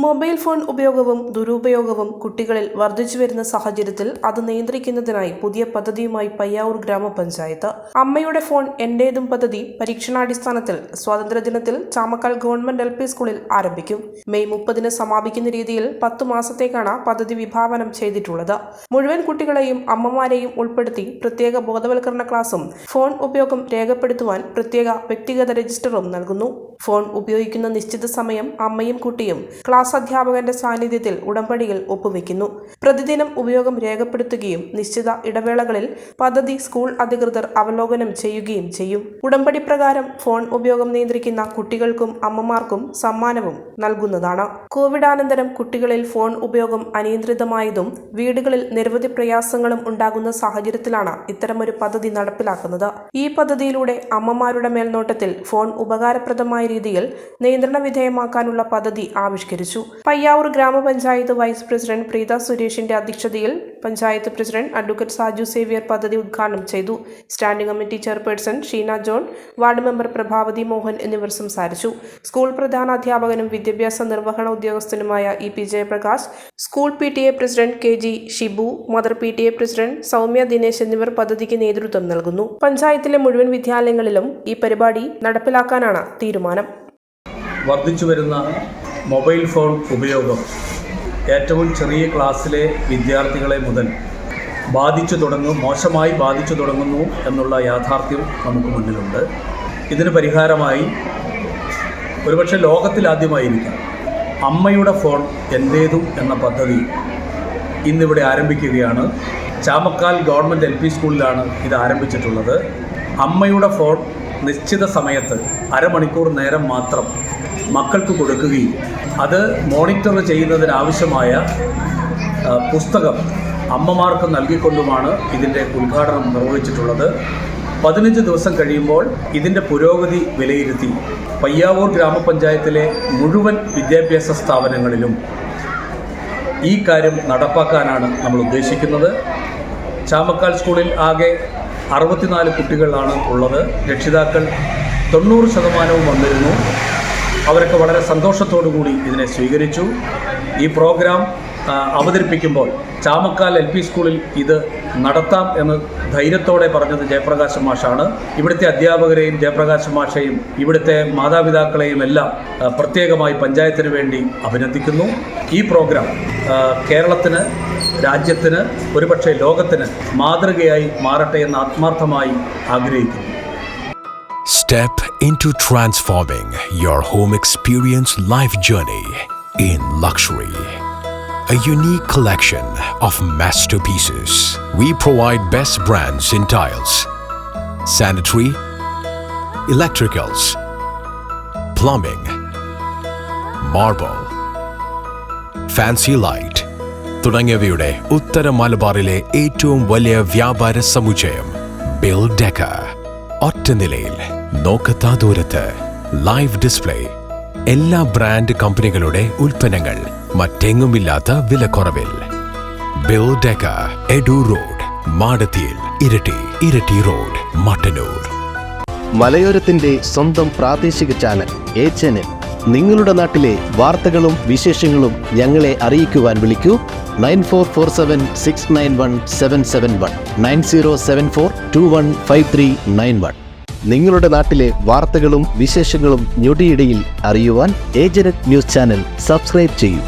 Mobile phone ഉപയോഗവും ദുരുപയോഗവും കുട്ടികളിൽ വർദ്ധിച്ചുവരുന്ന സാഹചര്യത്തിൽ അത് നിയന്ത്രിക്കുന്നതിനായി പുതിയ പദ്ധതിയുമായി പയ്യാവൂർ ഗ്രാമപഞ്ചായത്ത് അമ്മയുടെ ഫോൺ എന്റേതും പദ്ധതി പരീക്ഷണാടിസ്ഥാനത്തിൽ സ്വാതന്ത്ര്യദിനത്തിൽ ചാമക്കാൽ ഗവൺമെന്റ് LP സ്കൂളിൽ ആരംഭിക്കും. മെയ് 30 സമാപിക്കുന്ന രീതിയിൽ 10 മാസത്തേക്കാണ് പദ്ധതി വിഭാവനം ചെയ്തിട്ടുള്ളത്. മുഴുവൻ കുട്ടികളെയും അമ്മമാരെയും ഉൾപ്പെടുത്തി പ്രത്യേക ബോധവൽക്കരണ ക്ലാസും ഫോൺ ഉപയോഗം രേഖപ്പെടുത്തുവാൻ പ്രത്യേക വ്യക്തിഗത രജിസ്റ്ററും നൽകുന്നു. ഫോൺ ഉപയോഗിക്കുന്ന നിശ്ചിത സമയം അമ്മയും കുട്ടിയും ക്ലാസ് അധ്യാപകന്റെ സാന്നിധ്യത്തിൽ ഉടമ്പടിയിൽ ഒപ്പുവെക്കുന്നു. പ്രതിദിനം ഉപയോഗം രേഖപ്പെടുത്തുകയും നിശ്ചിത ഇടവേളകളിൽ പദ്ധതി സ്കൂൾ അധികൃതർ അവലോകനം ചെയ്യുകയും ചെയ്യും. ഉടമ്പടി പ്രകാരം ഫോൺ ഉപയോഗം നിയന്ത്രിക്കുന്ന കുട്ടികൾക്കും അമ്മമാർക്കും സമ്മാനവും നൽകുന്നതാണ്. കോവിഡാനന്തരം കുട്ടികളിൽ ഫോൺ ഉപയോഗം അനിയന്ത്രിതമായതും വീടുകളിൽ നിരവധി പ്രയാസങ്ങളും ഉണ്ടാകുന്ന സാഹചര്യത്തിലാണ് ഇത്തരമൊരു പദ്ധതി നടപ്പിലാക്കുന്നത്. ഈ പദ്ധതിയിലൂടെ അമ്മമാരുടെ മേൽനോട്ടത്തിൽ ഫോൺ ഉപകാരപ്രദമായ രീതിയിൽ നിയന്ത്രണ വിധേയമാക്കാനുള്ള പദ്ധതി ആവിഷ്കരിച്ചു. പയ്യാവൂർ ഗ്രാമപഞ്ചായത്ത് വൈസ് പ്രസിഡന്റ് പ്രീത സുരേഷിന്റെ അധ്യക്ഷതയിൽ പഞ്ചായത്ത് പ്രസിഡന്റ് അഡ്വക്കേറ്റ് സാജു സേവ്യർ പദ്ധതി ഉദ്ഘാടനം ചെയ്തു. Standing committee chairperson Sheena John, ward member Prabhavathi Mohan എന്നിവർ സംസാരിച്ചു. സ്കൂൾ പ്രധാനാധ്യാപകനും വിദ്യാഭ്യാസ നിർവഹണ ഉദ്യോഗസ്ഥനുമായ EP Jayaprakash, school PTA president KG Shibu, mother PTA president Soumya Dinesh എന്നിവർ പദ്ധതിക്ക് നേതൃത്വം നൽകുന്നു. പഞ്ചായത്തിലെ മുഴുവൻ വിദ്യാലയങ്ങളിലും ഈ പരിപാടി നടപ്പിലാക്കാനാണ് തീരുമാനം. വർദ്ധിച്ചുവരുന്ന മൊബൈൽ ഫോൺ ഉപയോഗം ഏറ്റവും ചെറിയ ക്ലാസ്സിലെ വിദ്യാർത്ഥികളെ മുതൽ മോശമായി ബാധിച്ചു തുടങ്ങുന്നു എന്നുള്ള യാഥാർത്ഥ്യം നമുക്ക് മുന്നിലുണ്ട്. ഇതിന് പരിഹാരമായി ഒരുപക്ഷെ ലോകത്തിലാദ്യമായിരിക്കാം അമ്മയുടെ ഫോൺ എൻ്റേതും എന്ന പദ്ധതി ഇന്നിവിടെ ആരംഭിക്കുകയാണ്. ചാമക്കാൽ ഗവൺമെൻറ് LP സ്കൂളിലാണ് ഇത് ആരംഭിച്ചിട്ടുള്ളത്. അമ്മയുടെ ഫോൺ നിശ്ചിത സമയത്ത് അരമണിക്കൂർ നേരം മാത്രം മക്കൾക്ക് കൊടുക്കുകയും അത് മോണിറ്റർ ചെയ്യുന്നതിനാവശ്യമായ പുസ്തകം അമ്മമാർക്ക് നൽകിക്കൊണ്ടുമാണ് ഇതിൻ്റെ ഉദ്ഘാടനം നിർവഹിച്ചിട്ടുള്ളത്. 15 ദിവസം കഴിയുമ്പോൾ ഇതിൻ്റെ പുരോഗതി വിലയിരുത്തി പയ്യാവൂർ ഗ്രാമപഞ്ചായത്തിലെ മുഴുവൻ വിദ്യാഭ്യാസ സ്ഥാപനങ്ങളിലും ഈ കാര്യം നടപ്പാക്കാനാണ് നമ്മൾ ഉദ്ദേശിക്കുന്നത്. ചാമക്കാൽ സ്കൂളിൽ ആകെ 64 കുട്ടികളാണ് ഉള്ളത്. രക്ഷിതാക്കൾ 90% വന്നിരുന്നു. അവരൊക്കെ വളരെ സന്തോഷത്തോടു കൂടി ഇതിനെ സ്വീകരിച്ചു. ഈ പ്രോഗ്രാം അവതരിപ്പിക്കുമ്പോൾ ചാമക്കാൽ LP സ്കൂളിൽ ഇത് നടത്താം എന്ന് ധൈര്യത്തോടെ പറഞ്ഞത് ജയപ്രകാശ് മാഷാണ്. ഇവിടുത്തെ അധ്യാപകരെയും ജയപ്രകാശ് മാഷയും ഇവിടുത്തെ മാതാപിതാക്കളെയും എല്ലാം പ്രത്യേകമായി പഞ്ചായത്തിന് വേണ്ടി അഭിനന്ദിക്കുന്നു. ഈ പ്രോഗ്രാം കേരളത്തിന്, രാജ്യത്തിന്, ഒരുപക്ഷെ ലോകത്തിന് മാതൃകയായി മാറട്ടെ എന്ന് ആത്മാർത്ഥമായി ആഗ്രഹിക്കുന്നു. Step into transforming your home experience life journey in luxury. A unique collection of masterpieces. We provide best brands in tiles, sanitary, electricals, plumbing, marble, fancy light തുടങ്ങിയവയുടെ ഉത്തര മലബാറിലെ ഏറ്റവും വലിയ വ്യാപാര സമുച്ചയം ബിൽ ഡെക്ക. ഒറ്റ നിലയിൽ, നോക്കത്താ ദൂരത്ത്, ലൈവ് ഡിസ്പ്ലേ, എല്ലാ ബ്രാൻഡ് കമ്പനികളുടെ ഉൽപ്പന്നങ്ങൾ മറ്റെങ്ങുമില്ലാത്ത വിലക്കുറവിൽ. ബിൽ ഡെക്ക, എഡു റോഡ്, മാടത്തിയിൽ, ഇരട്ടി റോഡ്, മട്ടന്നൂർ. മലയോരത്തിന്റെ സ്വന്തം പ്രാദേശിക ചാനൽ A-Channel. നിങ്ങളുടെ നാട്ടിലെ വാർത്തകളും വിശേഷങ്ങളും ഞങ്ങളെ അറിയിക്കുവാൻ വിളിക്കൂ 9447691771 9074215391. നിങ്ങളുടെ നാട്ടിലെ വാർത്തകളും വിശേഷങ്ങളും ഞൊടിയിടയിൽ അറിയുവാൻ A-Channel ന്യൂസ് ചാനൽ സബ്സ്ക്രൈബ് ചെയ്യൂ.